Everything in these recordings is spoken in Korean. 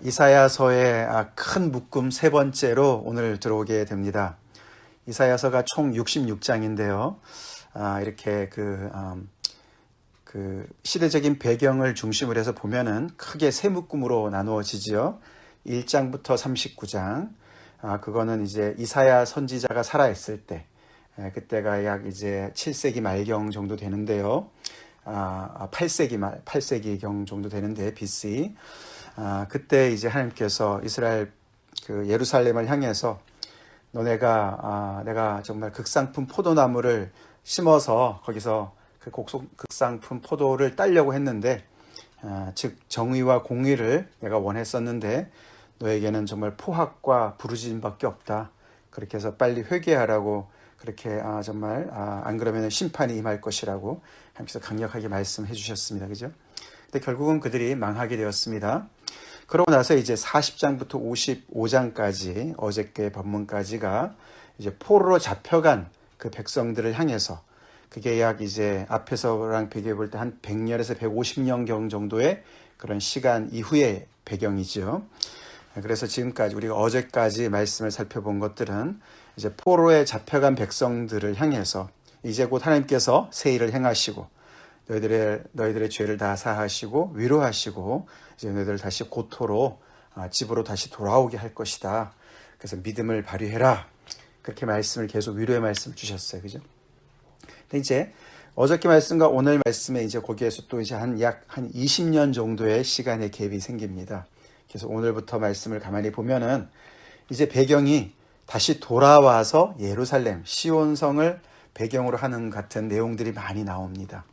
이사야서의 큰 묶음 세 번째로 오늘 들어오게 됩니다. 이사야서가 총 66장인데요. 이렇게 그 시대적인 배경을 중심으로 해서 보면은 크게 세 묶음으로 나누어지지요. 1장부터 39장. 그거는 이제 이사야 선지자가 살아있을 때, 그때가 약 이제 7세기 말경 정도 되는데요. 8세기경 정도 되는데 BC. 그때 이제 하나님께서 이스라엘 그 예루살렘을 향해서 내가 정말 극상품 포도나무를 심어서 거기서 그 극상품 포도를 따려고 했는데, 즉 정의와 공의를 내가 원했었는데 너에게는 정말 포악과 부르짖음밖에 없다. 그렇게 해서 빨리 회개하라고 그렇게 정말 안 그러면 심판이 임할 것이라고 하나님께서 강력하게 말씀해 주셨습니다. 그죠? 근데 결국은 그들이 망하게 되었습니다. 그러고 나서 이제 40장부터 55장까지 어저께 본문까지가 이제 포로로 잡혀간 그 백성들을 향해서, 그게 약 이제 앞에서랑 비교해 볼 때 한 100년에서 150년경 정도의 그런 시간 이후의 배경이죠. 그래서 지금까지 우리가 어제까지 말씀을 살펴본 것들은 이제 포로에 잡혀간 백성들을 향해서 이제 곧 하나님께서 새 일을 행하시고 너희들의 죄를 다 사하시고 위로하시고 이제 너희들을 다시 고토로 집으로 다시 돌아오게 할 것이다. 그래서 믿음을 발휘해라. 그렇게 말씀을 계속 위로의 말씀을 주셨어요. 그죠? 근데 이제 어저께 말씀과 오늘 말씀에 이제 거기에서 또 이제 약 20년 정도의 시간의 갭이 생깁니다. 그래서 오늘부터 말씀을 가만히 보면은 이제 배경이 다시 돌아와서 예루살렘, 시온성을 배경으로 하는 같은 내용들이 많이 나옵니다.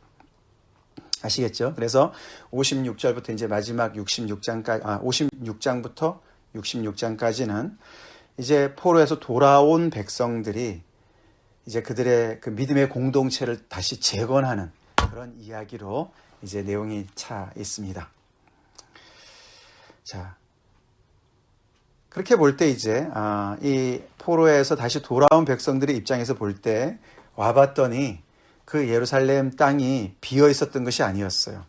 아시겠죠? 그래서 56절부터 이제 마지막 56장부터 66장까지는 이제 포로에서 돌아온 백성들이 이제 그들의 그 믿음의 공동체를 다시 재건하는 그런 이야기로 이제 내용이 차 있습니다. 자, 그렇게 볼 때 이제 이 포로에서 다시 돌아온 백성들의 입장에서 볼 때 와봤더니 그 예루살렘 땅이 비어 있었던 것이 아니었어요.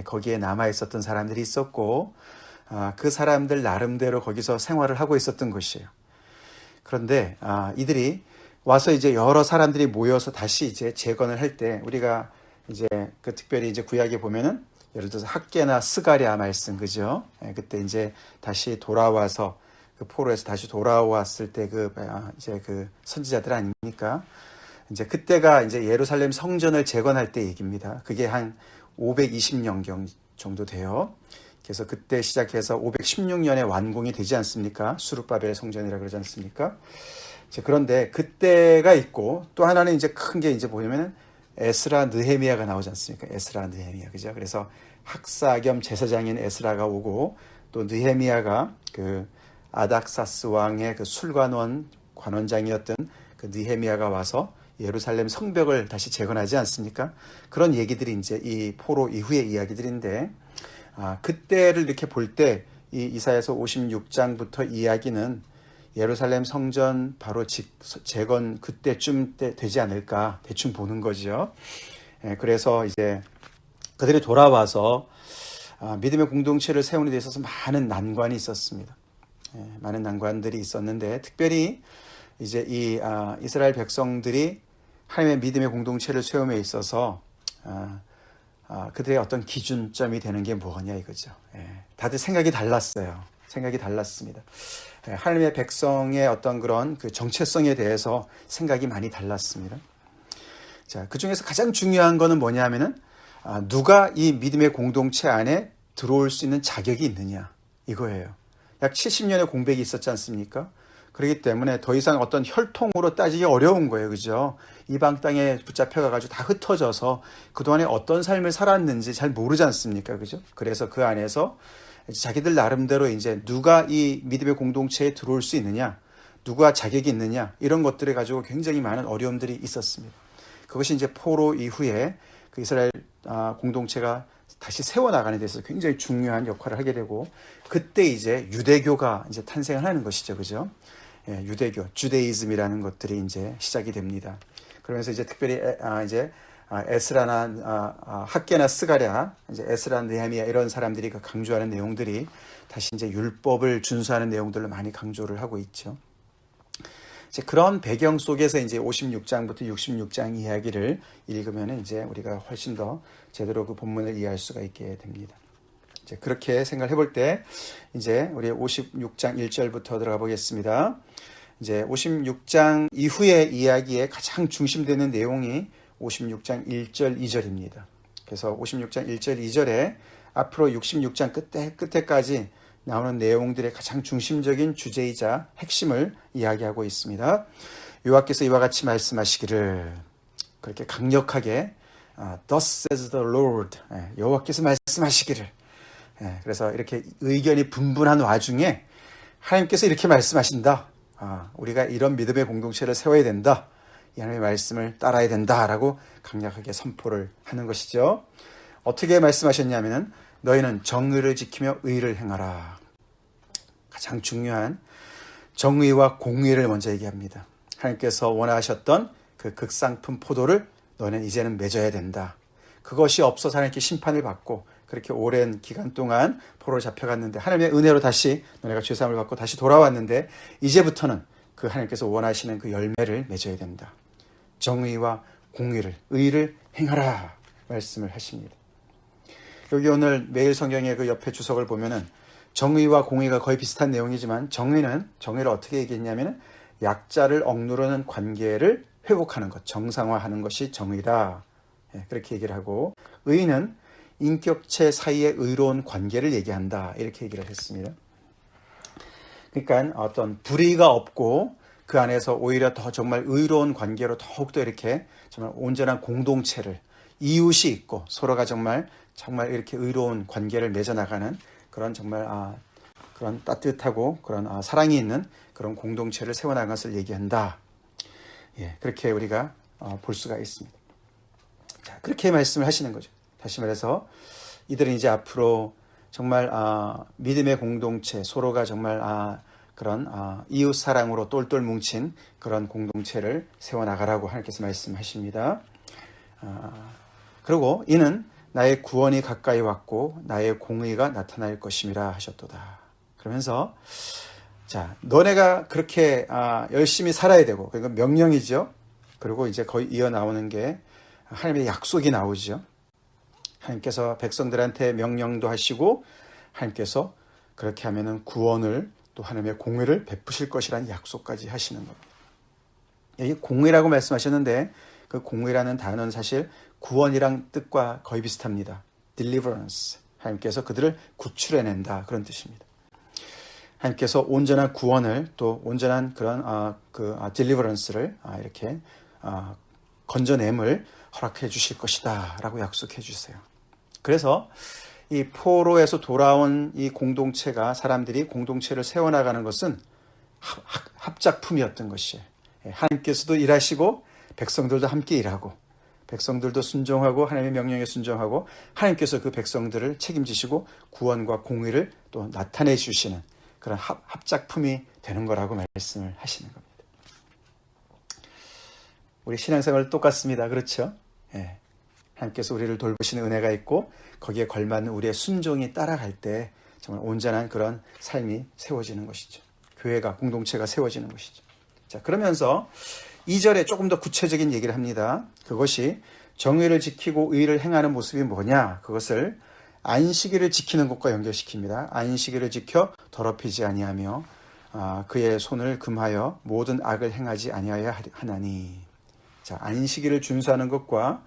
거기에 남아 있었던 사람들이 있었고 그 사람들 나름대로 거기서 생활을 하고 있었던 것이에요. 그런데 이들이 와서 이제 여러 사람들이 모여서 다시 이제 재건을 할 때 우리가 이제 그 특별히 이제 구약에 보면은 예를 들어서 학개나 스가랴 말씀, 그죠? 그때 이제 다시 돌아와서 그 포로에서 다시 돌아왔을 때 이제 그 선지자들 아닙니까? 이제 그때가 이제 예루살렘 성전을 재건할 때 얘기입니다. 그게 한 520년경 정도 돼요. 그래서 그때 시작해서 516년에 완공이 되지 않습니까? 수룹바벨 성전이라 그러지 않습니까? 그런데 그때가 있고 또 하나는 이제 큰 게 이제 보면은 에스라 느헤미야가 나오지 않습니까? 에스라 느헤미야, 그죠? 그래서 학사 겸 제사장인 에스라가 오고 또 느헤미야가 그 아닥사스 왕의 그 술관원 관원장이었던 그 느헤미야가 와서 예루살렘 성벽을 다시 재건하지 않습니까? 그런 얘기들이 이제 이 포로 이후의 이야기들인데, 그때를 이렇게 볼 때 이 이사야서 56장부터 이야기는 예루살렘 성전 바로 재건 그때쯤 되지 않을까 대충 보는 거죠. 그래서 이제 그들이 돌아와서 믿음의 공동체를 세우는 데 있어서 많은 난관이 있었습니다. 많은 난관들이 있었는데 특별히 이제 이 이스라엘 백성들이 하나님의 믿음의 공동체를 세움에 있어서 그들의 어떤 기준점이 되는 게 뭐냐 이거죠. 다들 생각이 달랐어요. 생각이 달랐습니다. 하나님의 백성의 어떤 그런 그 정체성에 대해서 생각이 많이 달랐습니다. 자, 그 중에서 가장 중요한 거는 뭐냐면은 누가 이 믿음의 공동체 안에 들어올 수 있는 자격이 있느냐 이거예요. 약 70년의 공백이 있었지 않습니까? 그렇기 때문에 더 이상 어떤 혈통으로 따지기 어려운 거예요. 그죠? 이방 땅에 붙잡혀가지고 다 흩어져서 그동안에 어떤 삶을 살았는지 잘 모르지 않습니까? 그죠? 그래서 그 안에서 자기들 나름대로 이제 누가 이 믿음의 공동체에 들어올 수 있느냐, 누가 자격이 있느냐, 이런 것들을 가지고 굉장히 많은 어려움들이 있었습니다. 그것이 이제 포로 이후에 그 이스라엘 공동체가 다시 세워나가는 데 있어서 굉장히 중요한 역할을 하게 되고, 그때 이제 유대교가 이제 탄생을 하는 것이죠. 그죠? 유대교, 주데이즘이라는 것들이 이제 시작이 됩니다. 그러면서 이제 특별히 이제 에스라나 학개나 스가랴, 이제 에스라, 느헤미야 이런 사람들이 그 강조하는 내용들이 다시 이제 율법을 준수하는 내용들을 많이 강조를 하고 있죠. 이제 그런 배경 속에서 이제 56장부터 66장 이야기를 읽으면 이제 우리가 훨씬 더 제대로 그 본문을 이해할 수가 있게 됩니다. 이제 그렇게 생각을 해볼 때 이제 우리 56장 1절부터 들어가 보겠습니다. 이제 56장 이후의 이야기에 가장 중심되는 내용이 56장 1절 2절입니다. 그래서 56장 1절 2절에 앞으로 66장 끝에까지 나오는 내용들의 가장 중심적인 주제이자 핵심을 이야기하고 있습니다. 여호와께서 이와 같이 말씀하시기를, 그렇게 강력하게 Thus says the Lord, 여호와께서 말씀하시기를. 그래서 이렇게 의견이 분분한 와중에 하나님께서 이렇게 말씀하신다. 우리가 이런 믿음의 공동체를 세워야 된다. 이 하나님의 말씀을 따라야 된다라고 강력하게 선포를 하는 것이죠. 어떻게 말씀하셨냐면 너희는 정의를 지키며 의를 행하라. 가장 중요한 정의와 공의를 먼저 얘기합니다. 하나님께서 원하셨던 그 극상품 포도를 너희는 이제는 맺어야 된다. 그것이 없어서 하나님께 심판을 받고 그렇게 오랜 기간 동안 포로로 잡혀갔는데 하나님의 은혜로 다시 너네가 죄사함을 받고 다시 돌아왔는데 이제부터는 그 하나님께서 원하시는 그 열매를 맺어야 된다. 정의와 공의를, 의를 행하라 말씀을 하십니다. 여기 오늘 매일 성경의 그 옆에 주석을 보면은 정의와 공의가 거의 비슷한 내용이지만 정의를 어떻게 얘기했냐면은 약자를 억누르는 관계를 회복하는 것, 정상화하는 것이 정의다. 그렇게 얘기를 하고, 의는 인격체 사이의 의로운 관계를 얘기한다. 이렇게 얘기를 했습니다. 그러니까 어떤 불의가 없고 그 안에서 오히려 더 정말 의로운 관계로 더욱더 이렇게 정말 온전한 공동체를, 이웃이 있고 서로가 정말 이렇게 의로운 관계를 맺어나가는 그런 정말 그런 따뜻하고 그런 사랑이 있는 그런 공동체를 세워나가는 것을 얘기한다. 그렇게 우리가 볼 수가 있습니다. 자, 그렇게 말씀을 하시는 거죠. 다시 말해서 이들은 이제 앞으로 정말 믿음의 공동체, 서로가 정말 그런 이웃 사랑으로 똘똘 뭉친 그런 공동체를 세워나가라고 하나님께서 말씀하십니다. 그리고 이는 나의 구원이 가까이 왔고 나의 공의가 나타날 것임이라 하셨도다. 그러면서 자, 너네가 그렇게 열심히 살아야 되고, 그러니까 명령이죠. 그리고 이제 거의 이어 나오는 게 하나님의 약속이 나오죠. 하나님께서 백성들한테 명령도 하시고 하나님께서 그렇게 하면은 구원을 또 하나님의 공의를 베푸실 것이라는 약속까지 하시는 겁니다. 여기 공의라고 말씀하셨는데 그 공의라는 단어는 사실 구원이랑 뜻과 거의 비슷합니다. deliverance. 하나님께서 그들을 구출해낸다. 그런 뜻입니다. 하나님께서 온전한 구원을 또 온전한 그런 deliverance를 이렇게 건져냄을 허락해 주실 것이다 라고 약속해 주세요. 그래서 이 포로에서 돌아온 이 공동체가, 사람들이 공동체를 세워나가는 것은 합작품이었던 것이에요. 하나님께서도 일하시고 백성들도 함께 일하고 백성들도 순종하고 하나님의 명령에 순종하고 하나님께서 그 백성들을 책임지시고 구원과 공의를 또 나타내 주시는 그런 합작품이 되는 거라고 말씀을 하시는 겁니다. 우리 신앙생활 똑같습니다. 그렇죠? 하나님께서 우리를 돌보시는 은혜가 있고 거기에 걸맞는 우리의 순종이 따라갈 때 정말 온전한 그런 삶이 세워지는 것이죠. 교회가, 공동체가 세워지는 것이죠. 자, 그러면서 2절에 조금 더 구체적인 얘기를 합니다. 그것이 정의를 지키고 의를 행하는 모습이 뭐냐? 그것을 안식일을 지키는 것과 연결시킵니다. 안식일을 지켜 더럽히지 아니하며 그의 손을 금하여 모든 악을 행하지 아니하여 하나니. 자, 안식일을 준수하는 것과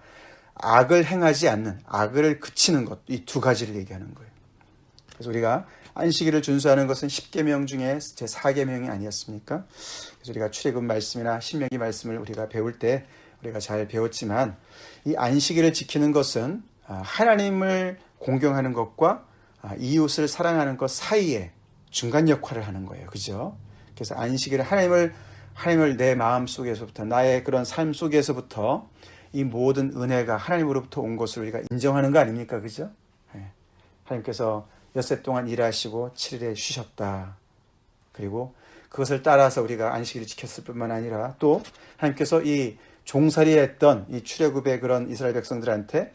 악을 행하지 않는, 악을 그치는 것, 이 두 가지를 얘기하는 거예요. 그래서 우리가 안식일을 준수하는 것은 10계명 중에 제 4계명이 아니었습니까? 그래서 우리가 출애굽 말씀이나 신명기 말씀을 우리가 배울 때 우리가 잘 배웠지만 이 안식일을 지키는 것은 하나님을 공경하는 것과 이웃을 사랑하는 것 사이에 중간 역할을 하는 거예요. 그죠? 그래서 안식일은 하나님을 내 마음 속에서부터, 나의 그런 삶 속에서부터 이 모든 은혜가 하나님으로부터 온 것을 우리가 인정하는 거 아닙니까? 그죠? 하나님께서 엿새 동안 일하시고 7일에 쉬셨다. 그리고 그것을 따라서 우리가 안식일을 지켰을 뿐만 아니라 또 하나님께서 이 종살이했던 이 출애굽의 그런 이스라엘 백성들한테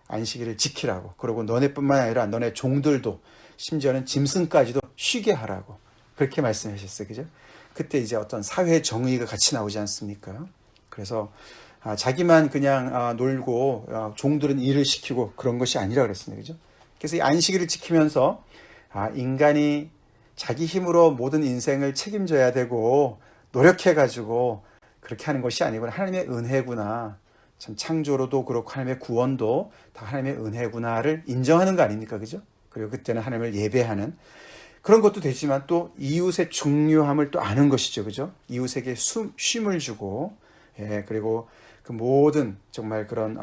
안식일을 지키라고, 그리고 너네뿐만 아니라 너네 종들도, 심지어는 짐승까지도 쉬게 하라고 그렇게 말씀하셨어요. 그죠? 그때 이제 어떤 사회 정의가 같이 나오지 않습니까? 그래서 자기만 그냥 놀고 종들은 일을 시키고 그런 것이 아니라 그랬습니다. 그죠? 그래서 이 안식일을 지키면서 인간이 자기 힘으로 모든 인생을 책임져야 되고 노력해가지고 그렇게 하는 것이 아니고 하나님의 은혜구나, 참 창조로도 그렇고 하나님의 구원도 다 하나님의 은혜구나를 인정하는 거 아닙니까? 그죠? 그리고 그때는 하나님을 예배하는 그런 것도 되지만 또 이웃의 중요함을 또 아는 것이죠. 그죠? 이웃에게 쉼을 주고, 그리고 그 모든 정말 그런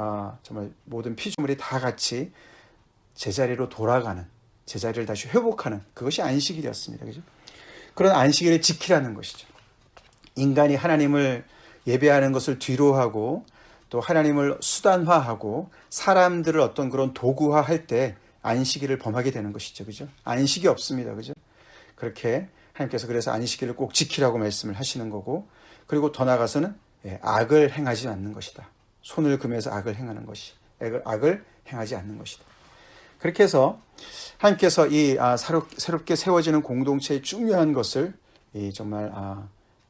정말 모든 피조물이 다 같이 제자리로 돌아가는, 제자리를 다시 회복하는 그것이 안식일이었습니다. 그죠? 그런 안식일을 지키라는 것이죠. 인간이 하나님을 예배하는 것을 뒤로하고 또 하나님을 수단화하고 사람들을 어떤 그런 도구화할 때 안식일을 범하게 되는 것이죠. 그죠? 안식이 없습니다. 그죠? 그렇게 하나님께서 그래서 안식일을 꼭 지키라고 말씀을 하시는 거고, 그리고 더 나아가서는 악을 행하지 않는 것이다. 손을 금해서 악을 행하는 것이, 악을 행하지 않는 것이다. 그렇게 해서 하나님께서 이 새롭게 세워지는 공동체의 중요한 것을 정말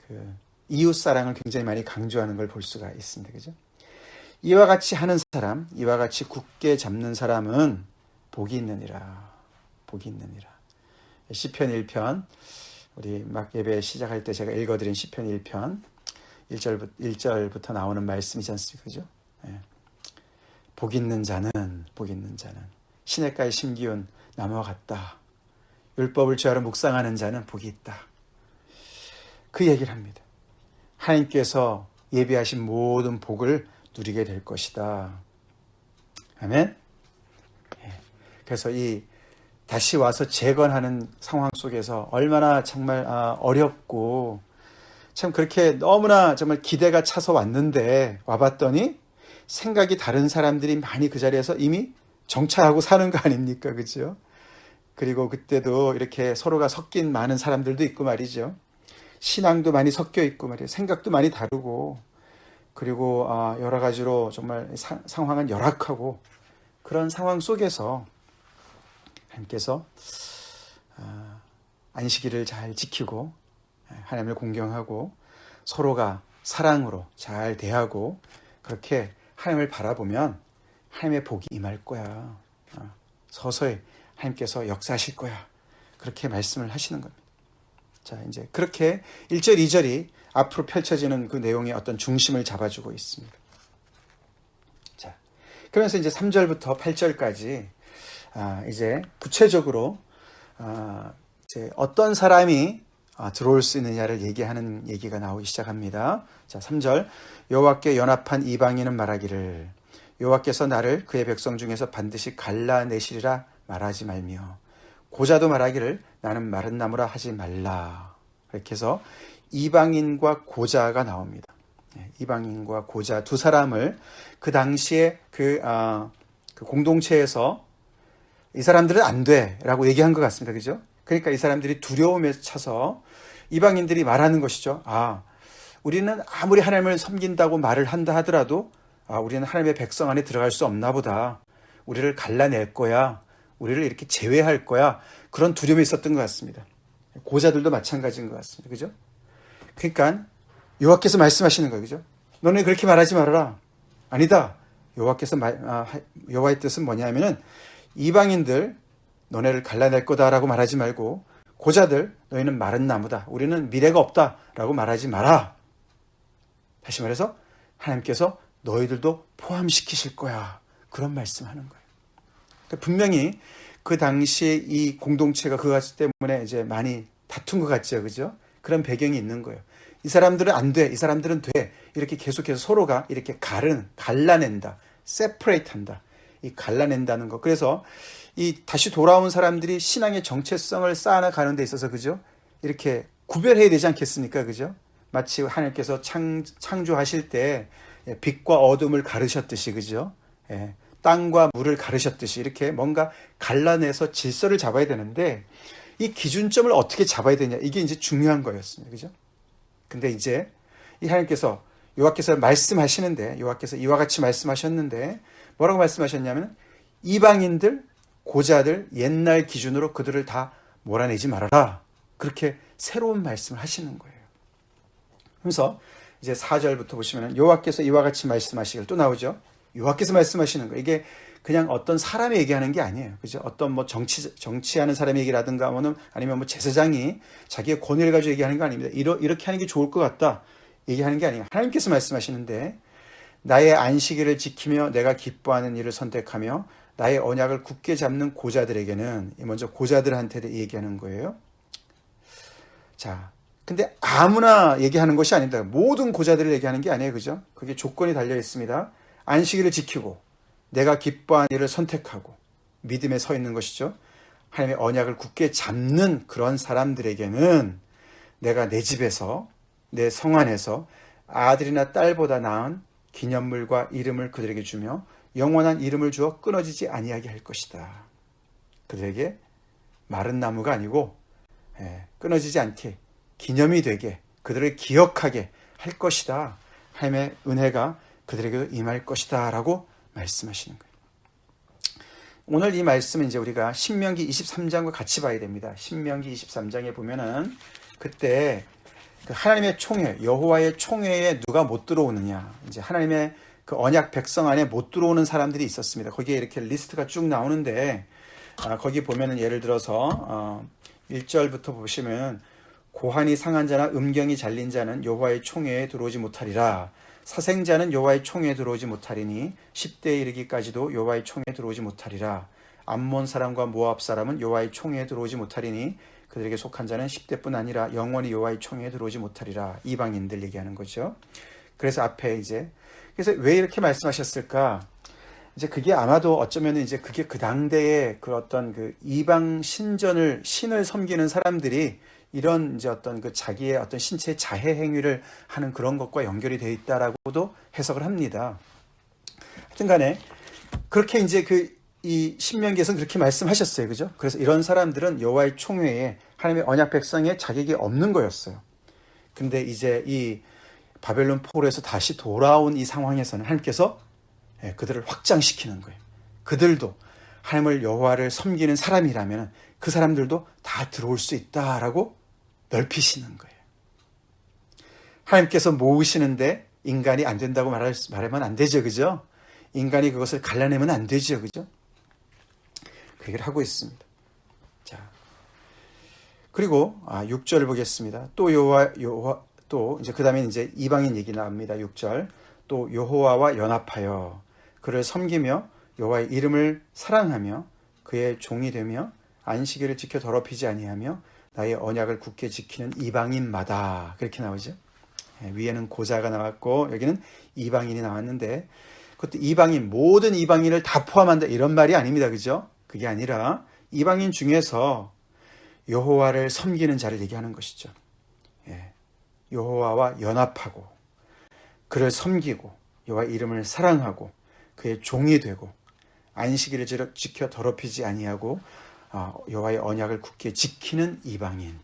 그 이웃 사랑을 굉장히 많이 강조하는 걸 볼 수가 있습니다. 그죠? 이와 같이 하는 사람, 이와 같이 굳게 잡는 사람은 복이 있느니라. 복이 있느니라. 시편 1편, 우리 막 예배 시작할 때 제가 읽어드린 시편 1편 1절부터 나오는 말씀이지 않습니까? 그죠? 복 있는 자는, 복 있는 자는 시냇가에 심기운 나무와 같다. 율법을 죄하러 묵상하는 자는 복이 있다. 그 얘기를 합니다. 하나님께서 예비하신 모든 복을 누리게 될 것이다. 아멘. 그래서 이 다시 와서 재건하는 상황 속에서 얼마나 정말 어렵고 참 그렇게 너무나 정말 기대가 차서 왔는데 와봤더니 생각이 다른 사람들이 많이 그 자리에서 이미 정착하고 사는 거 아닙니까? 그죠? 그리고 그때도 이렇게 서로가 섞인 많은 사람들도 있고 말이죠. 신앙도 많이 섞여 있고 말이에요. 생각도 많이 다르고, 그리고 여러 가지로 정말 상황은 열악하고 그런 상황 속에서 하나님께서 안식일을 잘 지키고 하나님을 공경하고 서로가 사랑으로 잘 대하고 그렇게 하나님을 바라보면 하나님의 복이 임할 거야. 서서히 하나님께서 역사하실 거야. 그렇게 말씀을 하시는 겁니다. 자, 이제 그렇게 1절, 2절이 앞으로 펼쳐지는 그 내용의 어떤 중심을 잡아주고 있습니다. 자, 그러면서 이제 3절부터 8절까지 이제 구체적으로 이제 어떤 사람이 들어올 수 있느냐를 얘기하는 얘기가 나오기 시작합니다. 자, 3절. 여호와께 연합한 이방인은 말하기를 여호와께서 나를 그의 백성 중에서 반드시 갈라내시리라 말하지 말며 고자도 말하기를 나는 마른 나무라 하지 말라. 이렇게 해서 이방인과 고자가 나옵니다. 이방인과 고자 두 사람을 그 당시에 그 공동체에서 이 사람들은 안 돼라고 얘기한 것 같습니다. 그죠? 그러니까 이 사람들이 두려움에 차서 이방인들이 말하는 것이죠. 우리는 아무리 하나님을 섬긴다고 말을 한다 하더라도 우리는 하나님의 백성 안에 들어갈 수 없나 보다. 우리를 갈라낼 거야. 우리를 이렇게 제외할 거야. 그런 두려움이 있었던 것 같습니다. 고자들도 마찬가지인 것 같습니다. 그죠? 그러니까 여호와께서 말씀하시는 거예요. 그죠? 너네 그렇게 말하지 말아라. 아니다. 여호와의 뜻은 뭐냐면은 이방인들 너네를 갈라낼 거다라고 말하지 말고 고자들 너희는 마른 나무다. 우리는 미래가 없다라고 말하지 마라. 다시 말해서 하나님께서 너희들도 포함시키실 거야. 그런 말씀하는 거예요. 그러니까 분명히 그 당시에 이 공동체가 그것 때문에 이제 많이 다툰 것 같죠. 그죠? 그런 배경이 있는 거예요. 이 사람들은 안 돼. 이 사람들은 돼. 이렇게 계속해서 서로가 이렇게 갈라낸다. separate 한다. 이 갈라낸다는 거. 그래서 이 다시 돌아온 사람들이 신앙의 정체성을 쌓아가는 데 있어서 그죠? 이렇게 구별해야 되지 않겠습니까? 그죠? 마치 하나님께서 창조하실 때 빛과 어둠을 가르셨듯이 그죠? 땅과 물을 가르셨듯이 이렇게 뭔가 갈라내서 질서를 잡아야 되는데 이 기준점을 어떻게 잡아야 되냐 이게 이제 중요한 거였습니다. 그죠? 근데 이제 이 하나님께서 여호와께서 말씀하시는데, 여호와께서 이와 같이 말씀하셨는데 뭐라고 말씀하셨냐면 이방인들, 고자들, 옛날 기준으로 그들을 다 몰아내지 말아라. 그렇게 새로운 말씀을 하시는 거예요. 그래서 이제 4절부터 보시면 여호와께서 이와 같이 말씀하시길, 또 나오죠. 여호와께서 말씀하시는 거예요. 이게 그냥 어떤 사람이 얘기하는 게 아니에요. 그죠? 어떤 뭐 정치하는 사람의 얘기라든가 아니면 뭐 제사장이 자기의 권위를 가지고 얘기하는 거 아닙니다. 이렇게 하는 게 좋을 것 같다 얘기하는 게 아니에요. 하나님께서 말씀하시는데 나의 안식일을 지키며 내가 기뻐하는 일을 선택하며 나의 언약을 굳게 잡는 고자들에게는, 먼저 고자들한테 얘기하는 거예요. 자, 근데 아무나 얘기하는 것이 아닙니다. 모든 고자들을 얘기하는 게 아니에요. 그죠? 그게 조건이 달려 있습니다. 안식일을 지키고 내가 기뻐하는 일을 선택하고 믿음에 서 있는 것이죠. 하나님의 언약을 굳게 잡는 그런 사람들에게는 내가 내 집에서, 내 성 안에서 아들이나 딸보다 나은 기념물과 이름을 그들에게 주며 영원한 이름을 주어 끊어지지 아니하게 할 것이다. 그들에게 마른 나무가 아니고 끊어지지 않게 기념이 되게, 그들을 기억하게 할 것이다. 하나님의 은혜가 그들에게도 임할 것이다 라고 말씀하시는 거예요. 오늘 이 말씀은 이제 우리가 신명기 23장과 같이 봐야 됩니다. 신명기 23장에 보면은 그때 그 하나님의 총회, 여호와의 총회에 누가 못 들어오느냐, 이제 하나님의 그 언약 백성 안에 못 들어오는 사람들이 있었습니다. 거기에 이렇게 리스트가 쭉 나오는데 거기 보면은 예를 들어서 1절부터 보시면 고환이 상한 자나 음경이 잘린 자는 여호와의 총회에 들어오지 못하리라. 사생자는 여호와의 총회에 들어오지 못하리니 10대에 이르기까지도 여호와의 총회에 들어오지 못하리라. 암몬 사람과 모압 사람은 여호와의 총회에 들어오지 못하리니 그들에게 속한 자는 10대뿐 아니라 영원히 여호와의 총회에 들어오지 못하리라. 이방인들 얘기하는 거죠. 그래서 앞에 그래서 왜 이렇게 말씀하셨을까? 이제 그게 아마도 어쩌면 이제 그게 그 당대의 그 어떤 그 이방 신을 섬기는 사람들이 이런 이제 어떤 그 자기의 어떤 신체의 자해 행위를 하는 그런 것과 연결이 되어 있다라고도 해석을 합니다. 하여튼 간에 그렇게 이제 이 신명기에서는 그렇게 말씀하셨어요. 그죠? 그래서 이런 사람들은 여호와의 총회에 하나님의 언약 백성의 자격이 없는 거였어요. 근데 이제 이 바벨론 포로에서 다시 돌아온 이 상황에서는 하나님께서 그들을 확장시키는 거예요. 그들도 하나님을, 여호와를 섬기는 사람이라면 그 사람들도 다 들어올 수 있다라고 넓히시는 거예요. 하나님께서 모으시는데 인간이 안 된다고 말하면 안 되죠. 그죠? 인간이 그것을 갈라내면 안 되죠. 그죠? 그 얘기를 하고 있습니다. 자, 그리고 6절을 보겠습니다. 또 또 이제 그다음에 이제 이방인 얘기 나옵니다. 6절. 또 여호와와 연합하여 그를 섬기며 여호와의 이름을 사랑하며 그의 종이 되며 안식일을 지켜 더럽히지 아니하며 나의 언약을 굳게 지키는 이방인마다, 그렇게 나오죠. 위에는 고자가 나왔고 여기는 이방인이 나왔는데, 그것도 이방인, 모든 이방인을 다 포함한다 이런 말이 아닙니다. 그죠? 그게 아니라 이방인 중에서 여호와를 섬기는 자를 얘기하는 것이죠. 여호와와 연합하고 그를 섬기고 여호와의 이름을 사랑하고 그의 종이 되고 안식일을 지켜 더럽히지 아니하고 여호와의 언약을 굳게 지키는 이방인,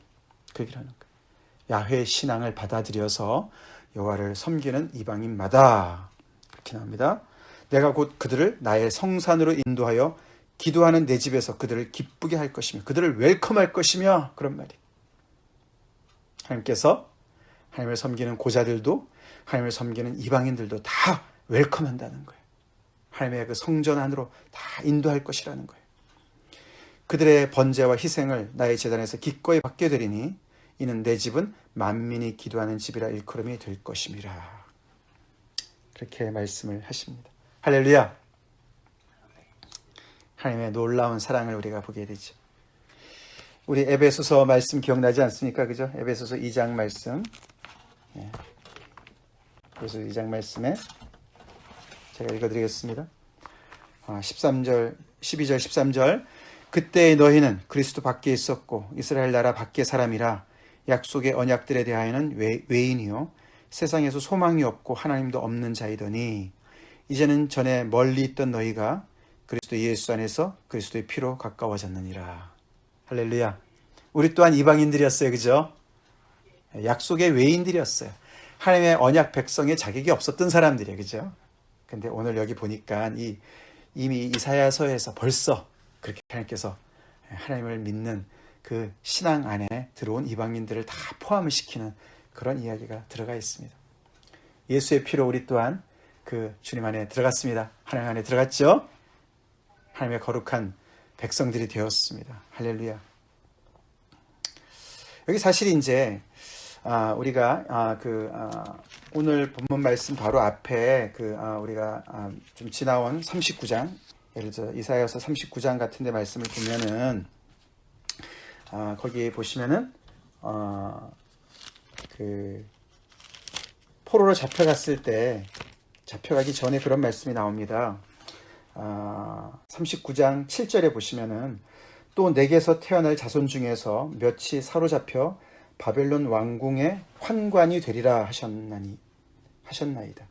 그렇게 하는 거예요. 야훼 신앙을 받아들여서 여호와를 섬기는 이방인마다, 그렇게 나옵니다. 내가 곧 그들을 나의 성산으로 인도하여 기도하는 내 집에서 그들을 기쁘게 할 것이며 그들을 웰컴할 것이며, 그런 말이. 하나님께서 하나님을 섬기는 고자들도 하나님을 섬기는 이방인들도 다 웰컴한다는 거예요. 하나님의 그 성전 안으로 다 인도할 것이라는 거예요. 그들의 번제와 희생을 나의 제단에서 기꺼이 받게 되리니 이는 내 집은 만민이 기도하는 집이라 일컬음이 될 것임이라. 그렇게 말씀을 하십니다. 할렐루야. 하나님의 놀라운 사랑을 우리가 보게 되죠. 우리 에베소서 말씀 기억나지 않습니까? 그죠? 에베소서 2장 말씀. 에베소서 2장 말씀에 제가 읽어드리겠습니다. 13절, 12절, 13절. 그때 너희는 그리스도 밖에 있었고 이스라엘 나라 밖의 사람이라 약속의 언약들에 대하여는 외인이요 세상에서 소망이 없고 하나님도 없는 자이더니 이제는 전에 멀리 있던 너희가 그리스도 예수 안에서 그리스도의 피로 가까워졌느니라. 할렐루야. 우리 또한 이방인들이었어요. 그죠? 약속의 외인들이었어요. 하나님의 언약 백성의 자격이 없었던 사람들이에요. 그죠? 근데 오늘 여기 보니까 이미 이사야서에서 벌써 그렇게 하나님께서 하나님을 믿는 그 신앙 안에 들어온 이방인들을 다 포함을 시키는 그런 이야기가 들어가 있습니다. 예수의 피로 우리 또한 그 주님 안에 들어갔습니다. 하나님 안에 들어갔죠? 하나님의 거룩한 백성들이 되었습니다. 할렐루야. 여기 사실 이제 우리가 오늘 본문 말씀 바로 앞에 우리가 좀 지나온 39장, 예를 들어 이사야서 39장 같은 데 말씀을 보면은 거기 보시면은 포로로 잡혀갔을 때, 잡혀가기 전에 그런 말씀이 나옵니다. 39장 7절에 보시면은 또 내게서 태어날 자손 중에서 몇이 사로잡혀 바벨론 왕궁의 환관이 되리라 하셨나이다.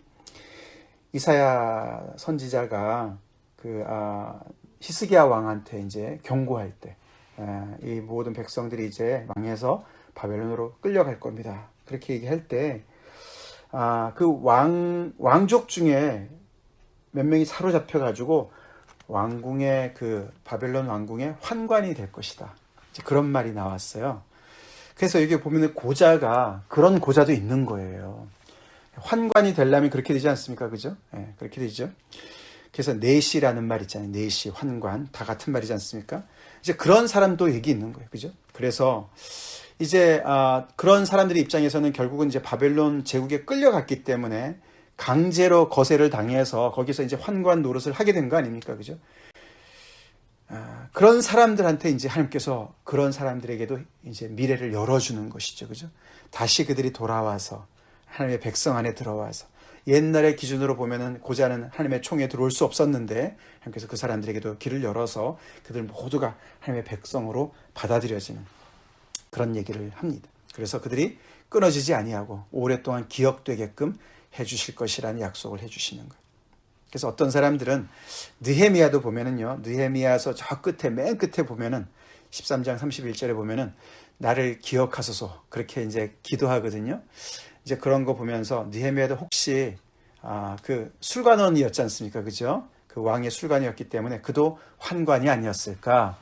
이사야 선지자가 히스기야 왕한테 이제 경고할 때, 이 모든 백성들이 이제 망해서 바벨론으로 끌려갈 겁니다. 그렇게 얘기할 때, 그 왕족 중에 몇 명이 사로잡혀가지고 왕궁의 바벨론 왕궁의 환관이 될 것이다. 이제 그런 말이 나왔어요. 그래서 여기 보면은 그런 고자도 있는 거예요. 환관이 되려면 그렇게 되지 않습니까? 그죠? 네, 그렇게 되죠. 그래서 내시라는 말 있잖아요. 내시, 환관. 다 같은 말이지 않습니까? 이제 그런 사람도 여기 있는 거예요. 그죠? 그래서 이제, 그런 사람들의 입장에서는 결국은 이제 바벨론 제국에 끌려갔기 때문에 강제로 거세를 당해서 거기서 이제 환관 노릇을 하게 된 거 아닙니까? 그죠? 그런 사람들한테 이제 하나님께서 그런 사람들에게도 이제 미래를 열어주는 것이죠. 그죠? 다시 그들이 돌아와서 하나님의 백성 안에 들어와서 옛날의 기준으로 보면은 고자는 하나님의 총에 들어올 수 없었는데 하나님께서 그 사람들에게도 길을 열어서 그들 모두가 하나님의 백성으로 받아들여지는 그런 얘기를 합니다. 그래서 그들이 끊어지지 아니하고 오랫동안 기억되게끔 해주실 것이라는 약속을 해주시는 거예요. 그래서 어떤 사람들은 느헤미야도 보면은요, 느헤미야서 저 끝에 맨 끝에 보면은 13장 31절에 보면은 나를 기억하소서 그렇게 이제 기도하거든요. 이제 그런 거 보면서 느헤미야도 혹시 그 술관원이었지 않습니까? 그죠? 그 왕의 술관이었기 때문에 그도 환관이 아니었을까?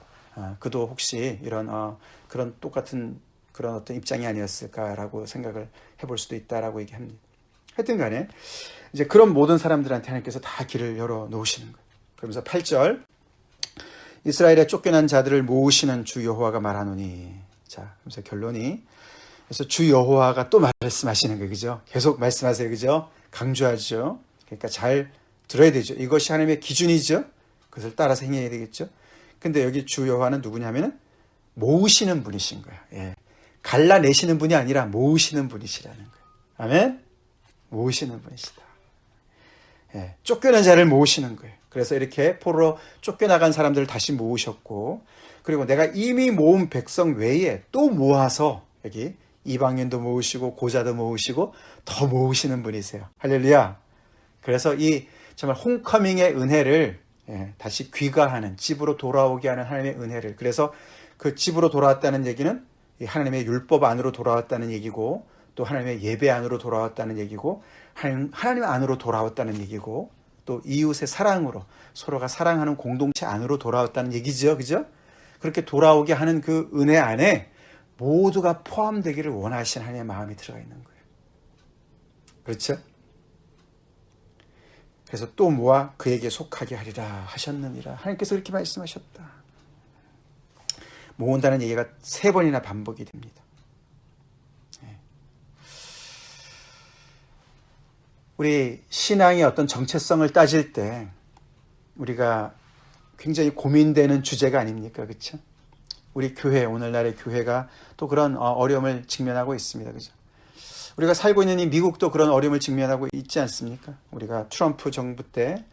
그도 혹시 이런 그런 똑같은 그런 어떤 입장이 아니었을까라고 생각을 해볼 수도 있다라고 얘기합니다. 하여튼 간에 이제 그런 모든 사람들한테 하나님께서 다 길을 열어 놓으시는 거예요. 그러면서 8절 이스라엘에 쫓겨난 자들을 모으시는 주 여호와가 말하노니, 자, 그래서 결론이, 그래서 주 여호와가 또 말씀하시는 거예요. 그죠? 계속 말씀하세요. 그죠? 강조하죠. 그러니까 잘 들어야 되죠. 이것이 하나님의 기준이죠. 그것을 따라서 행해야 되겠죠. 근데 여기 주 여호와는 누구냐면은 모으시는 분이신 거예요. 예. 갈라내시는 분이 아니라 모으시는 분이시라는 거예요. 아멘? 모으시는 분이시다. 예. 쫓겨난 자를 모으시는 거예요. 그래서 이렇게 포로로 쫓겨나간 사람들을 다시 모으셨고, 그리고 내가 이미 모은 백성 외에 또 모아서 여기 이방인도 모으시고 고자도 모으시고 더 모으시는 분이세요. 할렐루야. 그래서 이 정말 홈커밍의 은혜를 다시 귀가하는, 집으로 돌아오게 하는 하나님의 은혜를, 그래서 그 집으로 돌아왔다는 얘기는 하나님의 율법 안으로 돌아왔다는 얘기고, 또 하나님의 예배 안으로 돌아왔다는 얘기고, 하나님 안으로 돌아왔다는 얘기고, 또 이웃의 사랑으로 서로가 사랑하는 공동체 안으로 돌아왔다는 얘기죠. 그죠? 그렇게 돌아오게 하는 그 은혜 안에 모두가 포함되기를 원하시는 하나님의 마음이 들어가 있는 거예요. 그렇죠? 그래서 또 모아 그에게 속하게 하리라 하셨느니라. 하나님께서 그렇게 말씀하셨다. 모은다는 얘기가 3번이나 반복이 됩니다. 우리 신앙의 어떤 정체성을 따질 때 우리가 굉장히 고민되는 주제가 아닙니까? 그렇죠? 우리 교회, 오늘날의 교회가 또 그런 어려움을 직면하고 있습니다. 그죠? 우리가 살고 있는 이 미국도 그런 어려움을 직면하고 있지 않습니까? 우리가 트럼프 정부 때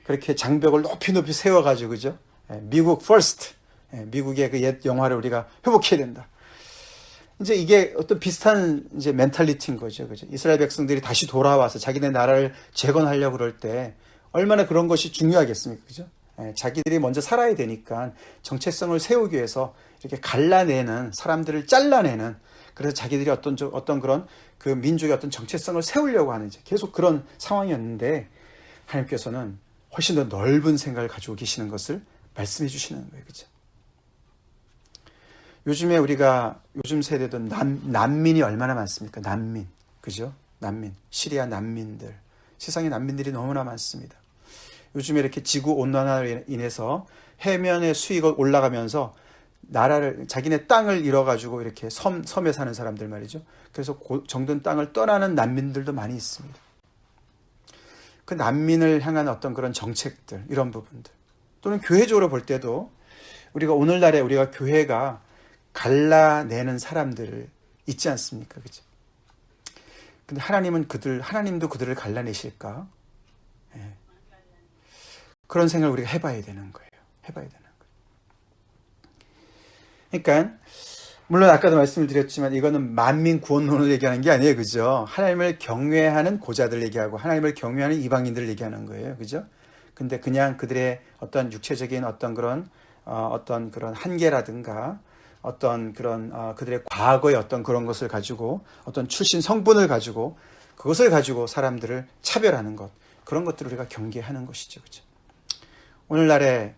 그렇게 장벽을 높이 세워가지고, 그죠? 미국 퍼스트, 미국의 그 옛 영화를 우리가 회복해야 된다. 이제 이게 어떤 비슷한 이제 멘탈리티인 거죠. 그죠? 이스라엘 백성들이 다시 돌아와서 자기네 나라를 재건하려고 그럴 때 얼마나 그런 것이 중요하겠습니까? 그죠? 자기들이 먼저 살아야 되니까 정체성을 세우기 위해서 이렇게 갈라내는, 사람들을 잘라내는 그래서 자기들이 어떤 그런 그 민족의 어떤 정체성을 세우려고 하는 이제 계속 그런 상황이었는데 하나님께서는 훨씬 더 넓은 생각을 가지고 계시는 것을 말씀해 주시는 거예요. 그죠? 요즘에 요즘 세대도 난민이 얼마나 많습니까? 난민. 그죠? 난민. 시리아 난민들. 세상에 난민들이 너무나 많습니다. 요즘에 이렇게 지구 온난화로 인해서 해면의 수위가 올라가면서 자기네 땅을 잃어가지고 이렇게 섬에 사는 사람들 말이죠. 그래서 정든 땅을 떠나는 난민들도 많이 있습니다. 그 난민을 향한 어떤 그런 정책들, 이런 부분들. 또는 교회적으로 볼 때도 오늘날에 우리가 교회가 갈라내는 사람들 있지 않습니까? 그죠? 근데 하나님도 그들을 갈라내실까? 예. 그런 생각을 우리가 해봐야 되는 거예요. 그러니까 물론 아까도 말씀을 드렸지만 이거는 만민 구원론을 얘기하는 게 아니에요. 그죠? 하나님을 경외하는 고자들 얘기하고 하나님을 경외하는 이방인들을 얘기하는 거예요. 그죠? 근데 그냥 그들의 어떤 육체적인 어떤 그런 한계라든가 어떤 그런 그들의 과거의 어떤 그런 것을 가지고 어떤 출신 성분을 가지고 그것을 가지고 사람들을 차별하는 것, 그런 것들을 우리가 경계하는 것이죠. 그죠? 오늘날에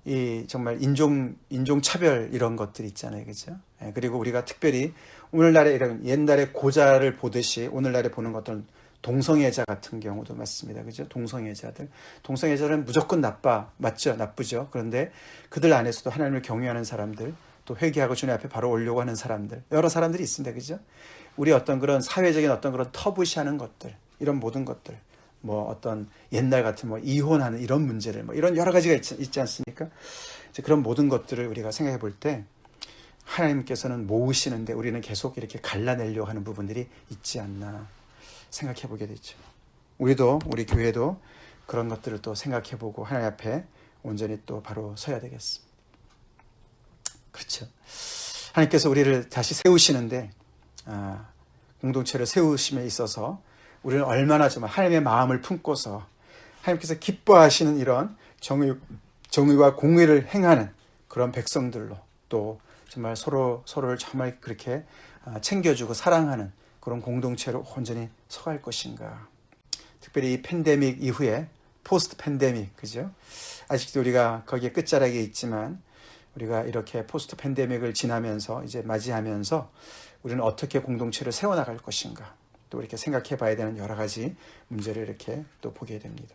이 정말 인종 차별 이런 것들이 있잖아요. 그죠? 예, 그리고 우리가 특별히 오늘날에 이런 옛날에 고자를 보듯이 오늘날에 보는 어떤 동성애자 같은 경우도 맞습니다. 그죠? 동성애자는 무조건 맞죠? 나쁘죠? 그런데 그들 안에서도 하나님을 경외하는 사람들, 또 회개하고 주님 앞에 바로 오려고 하는 사람들, 여러 사람들이 있습니다. 그죠? 우리 어떤 그런 사회적인 어떤 그런 터부시하는 것들, 이런 모든 것들, 뭐 어떤 옛날 같은 뭐 이혼하는 이런 문제를 뭐 이런 여러 가지가 있지 않습니까? 이제 그런 모든 것들을 우리가 생각해 볼 때 하나님께서는 모으시는데 우리는 계속 이렇게 갈라내려고 하는 부분들이 있지 않나 생각해 보게 되죠. 우리 교회도 그런 것들을 또 생각해 보고 하나님 앞에 온전히 또 바로 서야 되겠습니다. 그렇죠. 하나님께서 우리를 다시 세우시는데 공동체를 세우심에 있어서 우리는 얼마나 정말 하나님의 마음을 품고서 하나님께서 기뻐하시는 이런 정의와 공의를 행하는 그런 백성들로 또 정말 서로를 정말 그렇게 챙겨주고 사랑하는 그런 공동체로 온전히 서갈 것인가. 특별히 이 팬데믹 이후에 포스트 팬데믹, 그죠? 아직도 우리가 거기에 끝자락에 있지만 우리가 이렇게 포스트 팬데믹을 지나면서 이제 맞이하면서 우리는 어떻게 공동체를 세워나갈 것인가. 또 이렇게 생각해 봐야 되는 여러 가지 문제를 이렇게 또 보게 됩니다.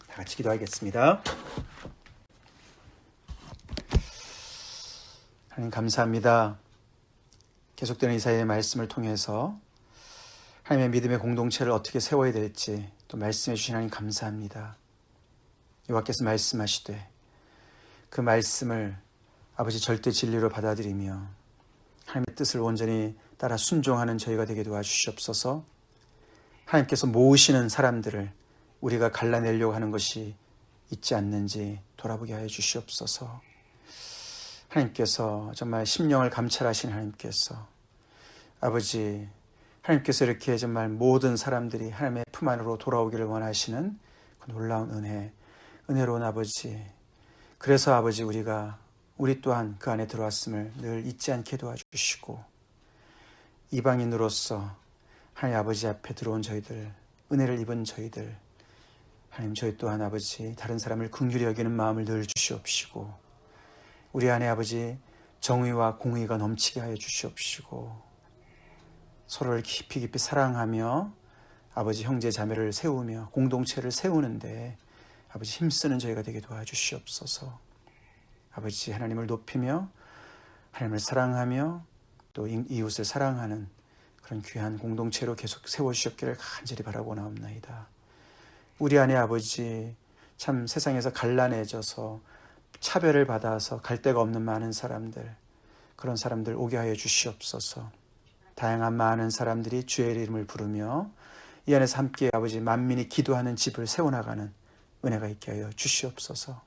다 같이 기도하겠습니다. 하나님 감사합니다. 계속되는 이사야의 말씀을 통해서 하나님의 믿음의 공동체를 어떻게 세워야 될지 또 말씀해 주신 하나님 감사합니다. 여호와께서 말씀하시되 그 말씀을 아버지 절대 진리로 받아들이며 하나님의 뜻을 온전히 따라 순종하는 저희가 되게 도와주시옵소서. 하나님께서 모으시는 사람들을 우리가 갈라내려고 하는 것이 있지 않는지 돌아보게 하여 주시옵소서. 하나님께서 정말 심령을 감찰하신 하나님께서 아버지 하나님께서 이렇게 정말 모든 사람들이 하나님의 품 안으로 돌아오기를 원하시는 그 놀라운 은혜로운 아버지, 그래서 아버지 우리 또한 그 안에 들어왔음을 늘 잊지 않게 도와주시고 이방인으로서 하나님 아버지 앞에 들어온 저희들, 은혜를 입은 저희들, 하나님 저희 또한 아버지 다른 사람을 긍휼히 여기는 마음을 늘 주시옵시고 우리 안에 아버지 정의와 공의가 넘치게 하여 주시옵시고 서로를 깊이 사랑하며 아버지 형제 자매를 세우며 공동체를 세우는데 아버지 힘쓰는 저희가 되게 도와주시옵소서. 아버지 하나님을 높이며 하나님을 사랑하며 또 이웃을 사랑하는 그런 귀한 공동체로 계속 세워주셨기를 간절히 바라고 나옵나이다. 우리 안에 아버지 참 세상에서 갈라내져서 차별을 받아서 갈 데가 없는 많은 사람들, 그런 사람들 오게 하여 주시옵소서. 다양한 많은 사람들이 주의 이름을 부르며 이 안에서 함께 아버지 만민이 기도하는 집을 세워나가는 은혜가 있게 하여 주시옵소서.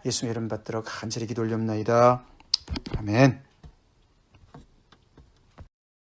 예수의 이름 받들어 간절히 기도 올렵나이다. 아멘.